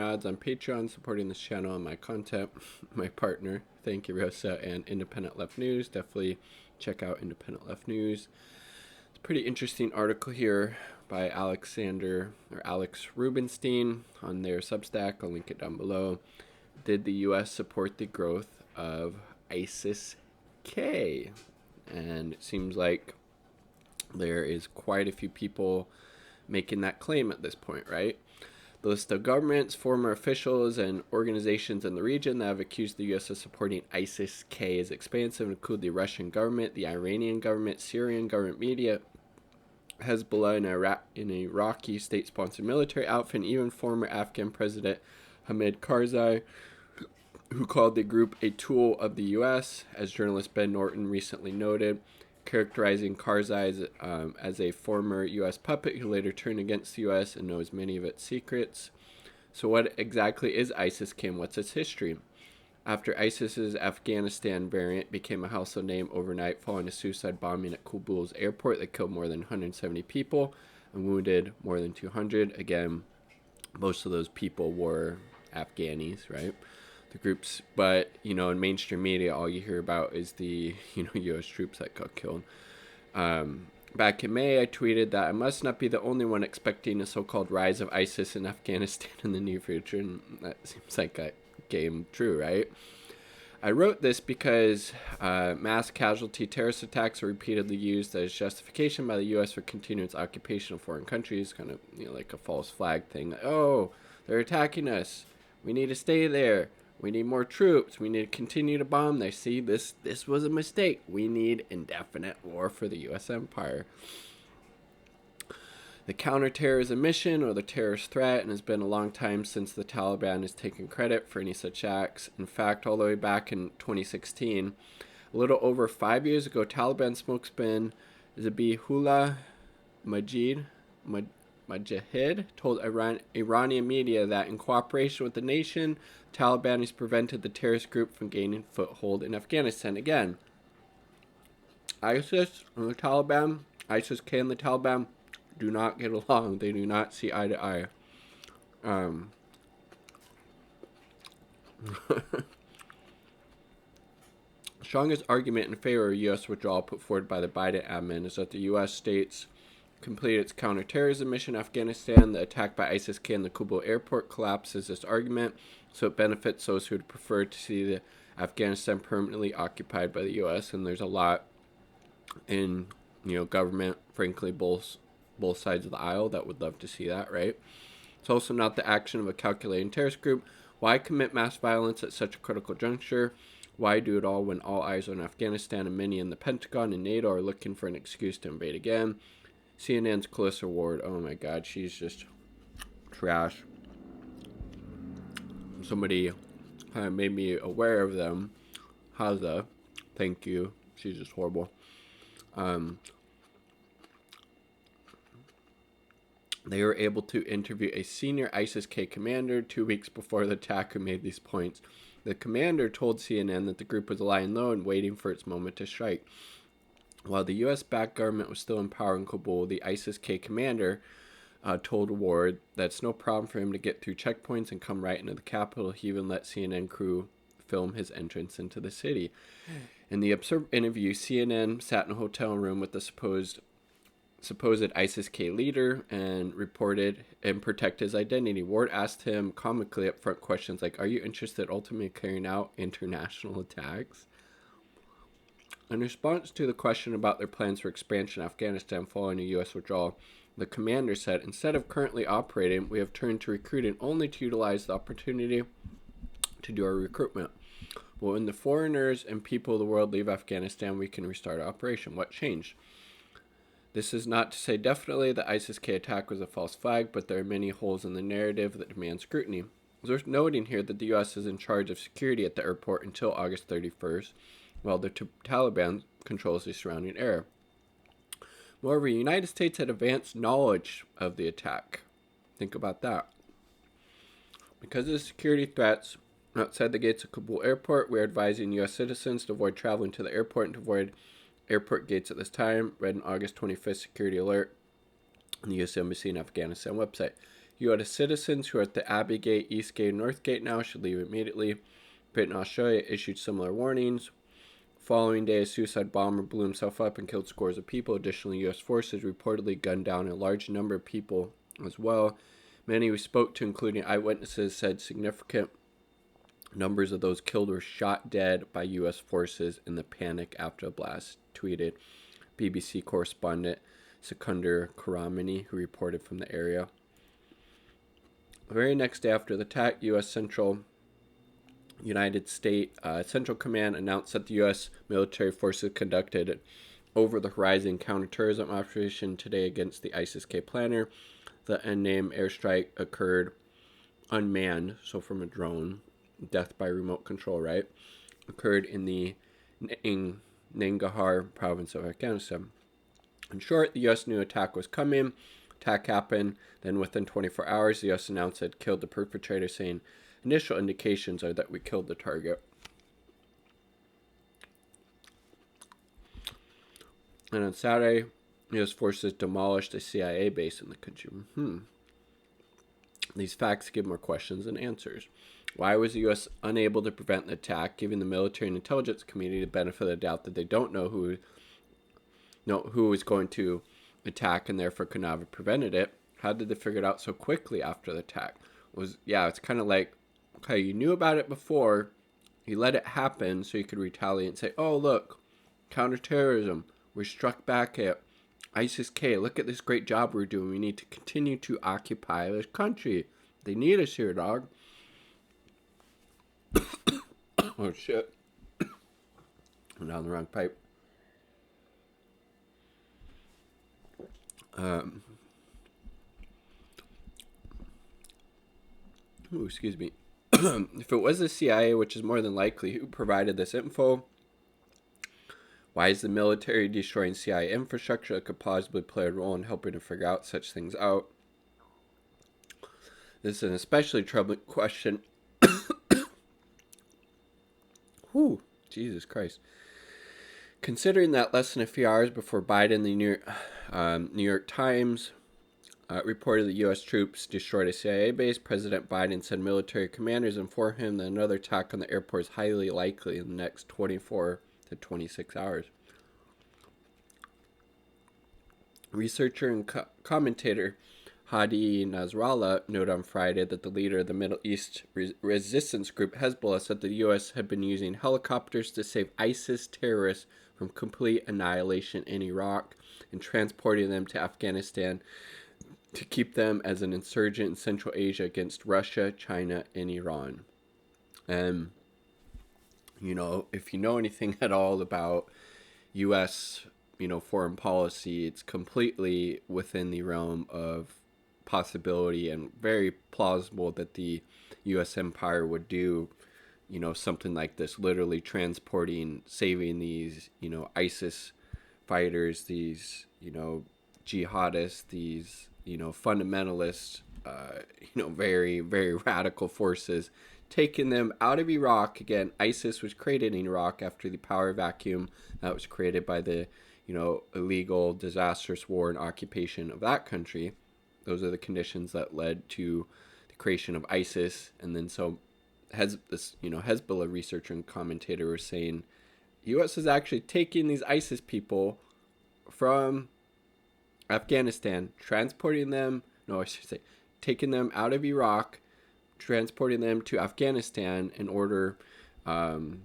ads on Patreon, supporting this channel and my content. My partner, thank you, Rosa, and Independent Left News. Definitely check out Independent Left News. It's a pretty interesting article here by Alex Rubinstein on their Substack. I'll link it down below. Did the U.S. support the growth of ISIS-K? And it seems like there is quite a few people making that claim at this point, right? The list of governments, former officials, and organizations in the region that have accused the U.S. of supporting ISIS-K is expansive and include the Russian government, the Iranian government, Syrian government media, Hezbollah, an Iraqi state-sponsored military outfit, and even former Afghan President Hamid Karzai, who called the group a tool of the U.S., as journalist Ben Norton recently noted, characterizing Karzai as a former U.S. puppet who later turned against the U.S. and knows many of its secrets. So what exactly is ISIS-K and what's its history? After ISIS's Afghanistan variant became a household name overnight following a suicide bombing at Kabul's airport that killed more than 170 people and wounded more than 200. Again, most of those people were Afghanis, right? The groups, but in mainstream media, all you hear about is the U.S. troops that got killed. Back in May, I tweeted that I must not be the only one expecting a so-called rise of ISIS in Afghanistan in the near future, and that seems like that came true, right? I wrote this because mass casualty terrorist attacks are repeatedly used as justification by the U.S. for continuing its occupation of foreign countries, kind of like a false flag thing. Like, oh, they're attacking us. We need to stay there. We need more troops. We need to continue to bomb. They see this was a mistake. We need indefinite war for the U.S. empire. The counterterrorism mission or the terrorist threat, and has been a long time since the Taliban has taken credit for any such acts. In fact, all the way back in 2016, a little over 5 years ago, Taliban spokesman Zabihullah Mujahid told Iranian media that in cooperation with the nation, Taliban has prevented the terrorist group from gaining foothold in Afghanistan. Again, ISIS and the Taliban, ISIS-K and the Taliban do not get along. They do not see eye to eye. Strongest argument in favor of U.S. withdrawal put forward by the Biden admin is that the U.S. states completed its counterterrorism mission in Afghanistan. The attack by ISIS-K in the Kabul airport collapses this argument, so it benefits those who would prefer to see the Afghanistan permanently occupied by the U.S. And there's a lot in government, frankly, both sides of the aisle that would love to see that, right? It's also not the action of a calculating terrorist group. Why commit mass violence at such a critical juncture? Why do it all when all eyes are on Afghanistan and many in the Pentagon and NATO are looking for an excuse to invade again? CNN's Clarissa Ward, oh my god, she's just trash. Somebody kind of made me aware of them. Haza, thank you. She's just horrible. They were able to interview a senior ISIS-K commander 2 weeks before the attack who made these points. The commander told CNN that the group was lying low and waiting for its moment to strike. While the U.S.-backed government was still in power in Kabul, the ISIS-K commander told Ward that it's no problem for him to get through checkpoints and come right into the capital. He even let CNN crew film his entrance into the city. In the absurd interview, CNN sat in a hotel room with the supposed ISIS-K leader and reported and protect his identity. Ward asked him comically upfront questions like, "Are you interested in ultimately carrying out international attacks?" In response to the question about their plans for expansion in Afghanistan following a U.S. withdrawal, the commander said, "Instead of currently operating, we have turned to recruiting only to utilize the opportunity to do our recruitment. But when the foreigners and people of the world leave Afghanistan, we can restart our operation. What changed? This is not to say definitely the ISIS-K attack was a false flag, but there are many holes in the narrative that demand scrutiny. It's worth noting here that the U.S. is in charge of security at the airport until August 31st, while the Taliban controls the surrounding area. Moreover, the United States had advanced knowledge of the attack. Think about that. Because of the security threats outside the gates of Kabul airport, we are advising U.S. citizens to avoid traveling to the airport and to avoid airport gates at this time. Read an August 25th security alert on the U.S. Embassy in Afghanistan website. U.S. citizens who are at the Abbey Gate, East Gate, and North Gate now should leave immediately. Britain and Australia issued similar warnings. Following day, a suicide bomber blew himself up and killed scores of people. Additionally, U.S. forces reportedly gunned down a large number of people as well. Many we spoke to, including eyewitnesses, said significant numbers of those killed were shot dead by U.S. forces in the panic after the blast, tweeted BBC correspondent Sekunder Karamani, who reported from the area. The very next day after the attack, U.S. United States Central Command announced that the U.S. military forces conducted an over-the-horizon counterterrorism operation today against the ISIS-K planner. The unnamed airstrike occurred unmanned, so from a drone, death by remote control, right? Occurred in the Nangarhar province of Afghanistan. In short, the U.S. knew attack was coming. Attack happened. Then within 24 hours, the U.S. announced it had killed the perpetrator, saying initial indications are that we killed the target. And on Saturday, U.S. forces demolished a CIA base in the country. These facts give more questions than answers. Why was the U.S. unable to prevent the attack, giving the military and intelligence community the benefit of the doubt that they don't know who was going to attack and therefore could not have prevented it? How did they figure it out so quickly after the attack? It's kind of like, okay, you knew about it before, you let it happen so you could retaliate and say, oh, look, counterterrorism, we struck back at ISIS-K, look at this great job we're doing, we need to continue to occupy this country. They need us here, dog. Oh, shit. I'm down the wrong pipe. Excuse me. If it was the CIA, which is more than likely, who provided this info, why is the military destroying CIA infrastructure that could possibly play a role in helping to figure out such things out? This is an especially troubling question. Whew, Jesus Christ. Considering that less than a few hours before Biden, the New York Times reported that U.S. troops destroyed a CIA base, President Biden said military commanders informed him that another attack on the airport is highly likely in the next 24 to 26 hours. Researcher and commentator Hadi Nasrallah noted on Friday that the leader of the Middle East resistance group Hezbollah said the U.S. had been using helicopters to save ISIS terrorists from complete annihilation in Iraq and transporting them to Afghanistan to keep them as an insurgent in Central Asia against Russia, China, and Iran. If you know anything at all about U.S., foreign policy, it's completely within the realm of possibility and very plausible that the U.S. empire would do, something like this, literally saving these, ISIS fighters, these, jihadists, these, fundamentalists, very, very radical forces, taking them out of Iraq. Again, ISIS was created in Iraq after the power vacuum that was created by the, illegal, disastrous war and occupation of that country. Those are the conditions that led to the creation of ISIS. And then Hezbollah researcher and commentator were saying, U.S. is actually taking these ISIS people from Afghanistan, taking them out of Iraq, transporting them to Afghanistan in order, to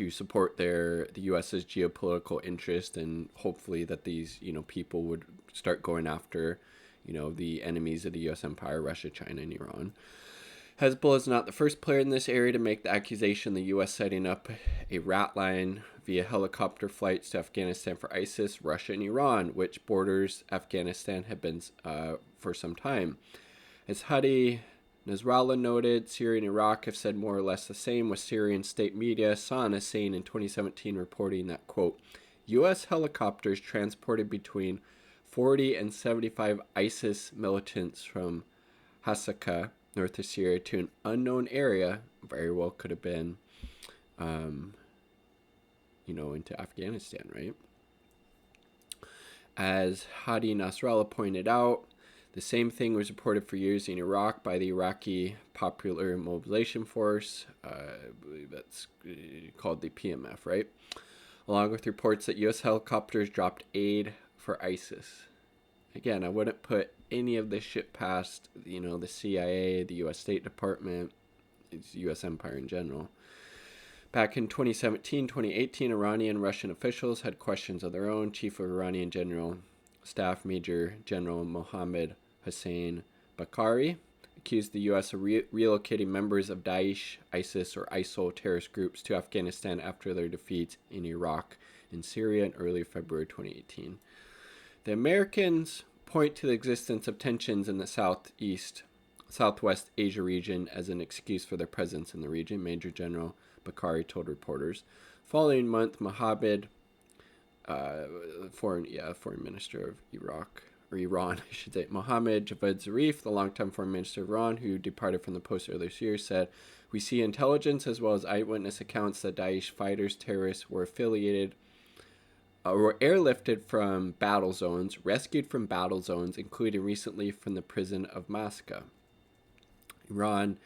support the U.S.'s geopolitical interest, and hopefully that these, people would start going after, the enemies of the U.S. empire, Russia, China, and Iran. Hezbollah is not the first player in this area to make the accusation. The U.S. setting up a rat line via helicopter flights to Afghanistan for ISIS, Russia, and Iran, which borders Afghanistan, have been for some time. As Hadi Nasrallah noted, Syria and Iraq have said more or less the same, with Syrian state media Sana saying in 2017, reporting that, quote, U.S. helicopters transported between 40 and 75 ISIS militants from Hasaka, north of Syria, to an unknown area, very well could have been, into Afghanistan, right? As Hadi Nasrallah pointed out, The same thing was reported for years in Iraq by the Iraqi Popular Mobilization Force. I believe that's called the PMF, right? Along with reports that U.S. helicopters dropped aid for ISIS. Again, I wouldn't put any of this shit past, the CIA, the U.S. State Department, U.S. empire in general. Back in 2017, 2018, Iranian and Russian officials had questions of their own. Chief of Iranian General Staff Major General Mohammed Hossein Bakari accused the U.S. of relocating members of Daesh, ISIS, or ISIL terrorist groups to Afghanistan after their defeats in Iraq and Syria in early February 2018. The Americans point to the existence of tensions in the Southwest Asia region as an excuse for their presence in the region, Major General Bakari told reporters. Following month, Mohammed, foreign minister of Iran, I should say, Mohammed Javad Zarif, the longtime foreign minister of Iran, who departed from the post earlier this year, said, "We see intelligence as well as eyewitness accounts that Daesh fighters, terrorists were airlifted from battle zones, rescued from battle zones, including recently from the prison of Masca." Iran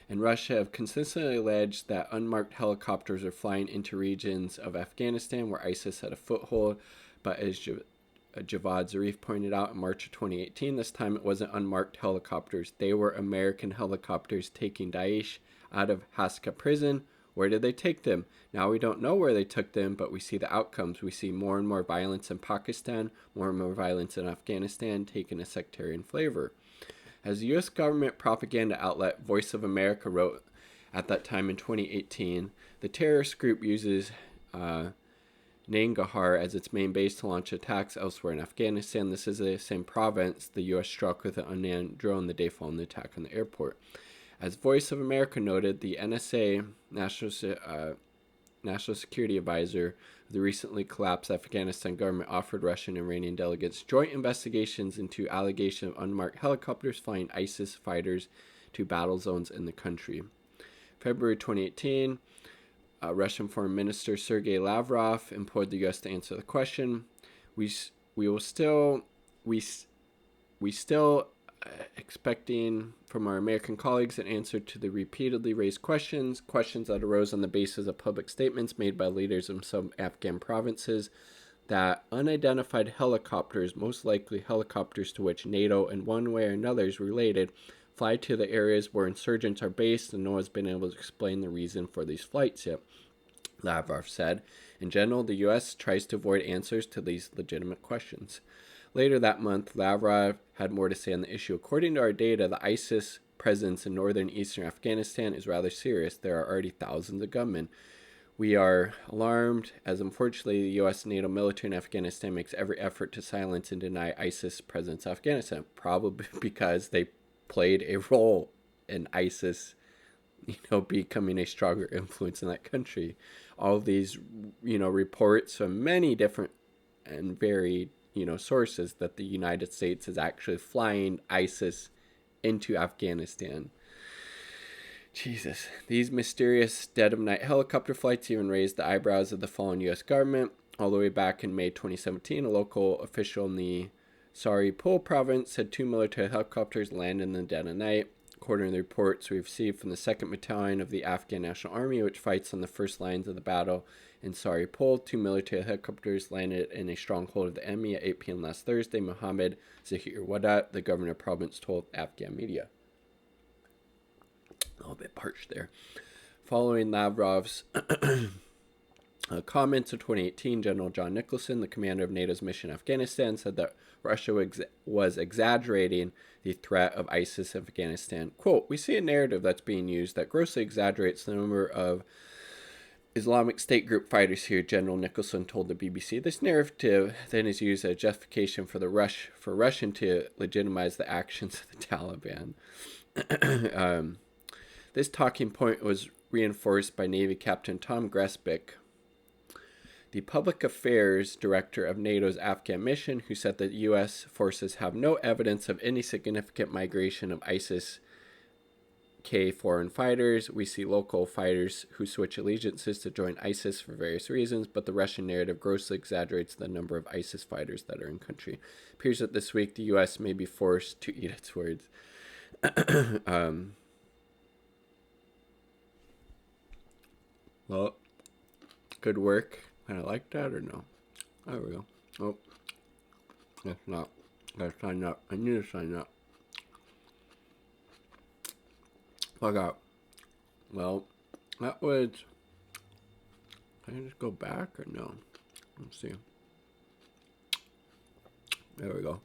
and Russia have consistently alleged that unmarked helicopters are flying into regions of Afghanistan where ISIS had a foothold, but as Javad Zarif pointed out in March of 2018, this time it wasn't unmarked helicopters. They were American helicopters taking Daesh out of Hasqa prison. Where did they take them? Now we don't know where they took them, but we see the outcomes. We see more and more violence in Pakistan, more and more violence in Afghanistan, taking a sectarian flavor. As the U.S. government propaganda outlet Voice of America wrote at that time in 2018, the terrorist group uses Nangarhar as its main base to launch attacks elsewhere in Afghanistan. This is the same province the U.S. struck with an unmanned drone the day following the attack on the airport. As Voice of America noted, the NSA, National Security Advisor of the recently collapsed Afghanistan government, offered Russian and Iranian delegates joint investigations into allegations of unmarked helicopters flying ISIS fighters to battle zones in the country. February 2018, Russian Foreign Minister Sergei Lavrov implored the U.S. to answer the question. We still expecting from our American colleagues an answer to the repeatedly raised questions that arose on the basis of public statements made by leaders in some Afghan provinces that unidentified helicopters, most likely helicopters to which NATO in one way or another is related, fly to the areas where insurgents are based, and no one has been able to explain the reason for these flights yet. Lavrov said, in general, the U.S. tries to avoid answers to these legitimate questions. Later that month, Lavrov had more to say on the issue. According to our data, the ISIS presence in northern and eastern Afghanistan is rather serious. There are already thousands of gunmen. We are alarmed, as unfortunately the U.S. NATO military in Afghanistan makes every effort to silence and deny ISIS presence in Afghanistan, probably because they played a role in ISIS, becoming a stronger influence in that country. All of these, reports from many different and varied sources that the United States is actually flying ISIS into Afghanistan. Jesus. These mysterious dead-of-night helicopter flights even raised the eyebrows of the fallen U.S. government. All the way back in May 2017, a local official in the Saripul province said 2 military helicopters landed in the dead of night. According to the reports we received from the 2nd Battalion of the Afghan National Army, which fights on the first lines of the battle in Saripul, 2 military helicopters landed in a stronghold of the enemy at 8 p.m. last Thursday, Mohammed Zahir Wadat, the governor of the province, told Afghan media. A little bit parched there. Following Lavrov's comments in 2018, General John Nicholson, the commander of NATO's mission in Afghanistan, said that Russia was exaggerating the threat of ISIS in Afghanistan. Quote, "We see a narrative that's being used that grossly exaggerates the number of Islamic State group fighters here," General Nicholson told the BBC. This narrative then is used as justification for Russian to legitimize the actions of the Taliban. This talking point was reinforced by Navy Captain Tom Gresbick, the public affairs director of NATO's Afghan mission, who said that U.S. forces have no evidence of any significant migration of ISIS K foreign fighters. We see local fighters who switch allegiances to join ISIS for various reasons, but the Russian narrative grossly exaggerates the number of ISIS fighters that are in country. It appears that this week the U.S. may be forced to eat its words. Well, good work. Kind of like that or no? There we go. Oh, that's not. Gotta sign up. I need to sign up. Fuck out. Well, that was. Can I just go back or no? Let's see. There we go.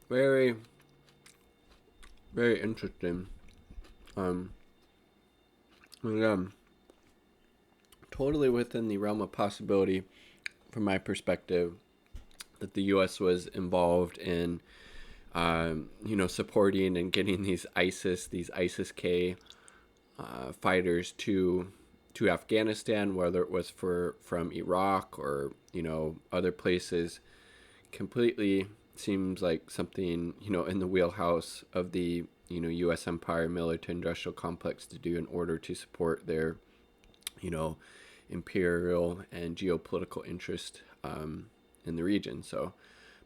Very, very interesting. Again, totally within the realm of possibility, from my perspective, that the U.S. was involved in, supporting and getting these ISIS-K fighters to Afghanistan, whether it was from Iraq or other places. Completely seems like something in the wheelhouse of the U.S. empire military industrial complex to do in order to support their imperial and geopolitical interest in the region. So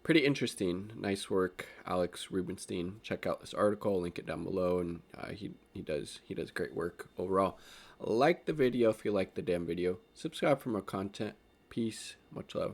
pretty interesting. Nice work, Alex Rubenstein. Check out this article, link it down below, and he does great work overall. Like the video if you like the damn video. Subscribe for more content. Peace. Much love.